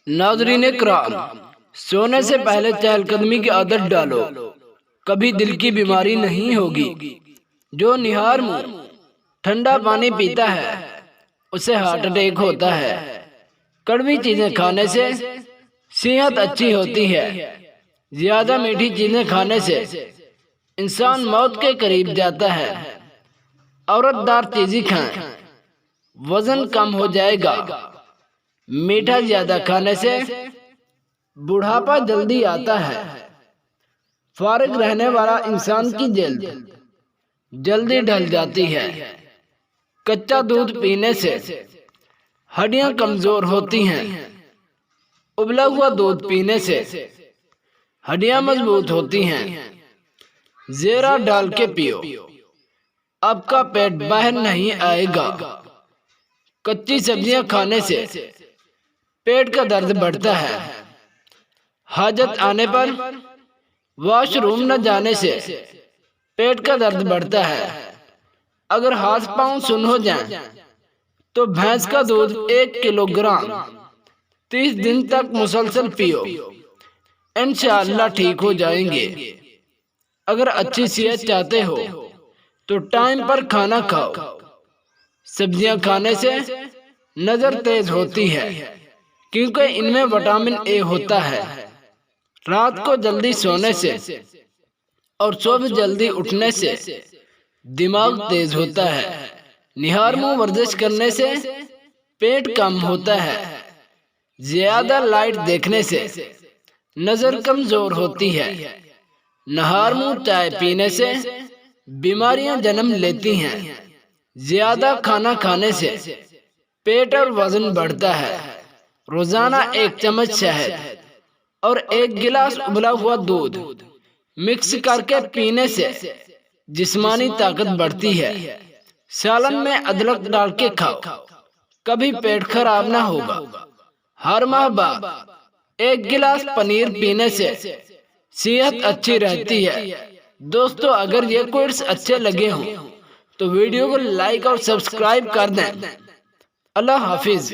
ناظرین کرام، سونے سے پہلے چہل قدمی کی عادت ڈالو، کبھی دل کی بیماری نہیں ہوگی۔ جو نہار منہ ٹھنڈا پانی پیتا ہے اسے ہارٹ اٹیک ہوتا ہے۔ کڑوی چیزیں کھانے سے صحت اچھی ہوتی ہے۔ زیادہ میٹھی چیزیں کھانے سے انسان موت کے قریب جاتا ہے۔ عورت دار چیزیں کھائیں، وزن کم ہو جائے گا۔ میٹھا زیادہ کھانے سے بڑھاپا جلدی آتا ہے۔ فارغ رہنے والا انسان کی جلد جلدی ڈھل جاتی ہے۔ کچا دودھ پینے سے ہڈیاں کمزور ہوتی ہیں۔ ابلا ہوا دودھ پینے سے ہڈیاں مضبوط ہوتی ہیں۔ زیرہ ڈال کے پیو، آپ کا پیٹ باہر نہیں آئے گا۔ کچی سبزیاں کھانے سے پیٹ کا درد بڑھتا ہے۔ حاجت آنے پر واش روم نہ جانے سے پیٹ کا درد بڑھتا ہے۔ اگر ہاتھ پاؤں سن ہو جائیں تو بھینس کا دودھ 1 کلو گرام 30 دن تک مسلسل پیو، انشاءاللہ ٹھیک ہو جائیں گے۔ اگر اچھی صحت چاہتے ہو تو ٹائم پر کھانا کھاؤ۔ سبزیاں کھانے سے نظر تیز ہوتی ہے کیونکہ ان میں وٹامن اے ہوتا ہے۔ رات کو جلدی سونے سے اور صبح جلدی اٹھنے سے دماغ تیز ہوتا ہے۔ نہار منہ ورزش کرنے سے پیٹ کم ہوتا ہے۔ زیادہ لائٹ دیکھنے سے نظر کمزور ہوتی ہے۔ نہار منہ چائے پینے سے بیماریاں جنم لیتی ہیں۔ زیادہ کھانا کھانے سے پیٹ اور وزن بڑھتا ہے۔ روزانہ 1 چمچ شہد اور 1 گلاس ابلا ہوا دودھ مکس کر کے پینے سے جسمانی طاقت بڑھتی ہے۔ سالن میں ادرک ڈال کے کھاؤ، کبھی پیٹ خراب نہ ہوگا۔ ہر ماہ بعد 1 گلاس پنیر پینے سے صحت اچھی رہتی ہے۔ دوستو، اگر یہ کوٹس اچھے لگے ہوں تو ویڈیو کو لائک اور سبسکرائب کر دیں۔ اللہ حافظ۔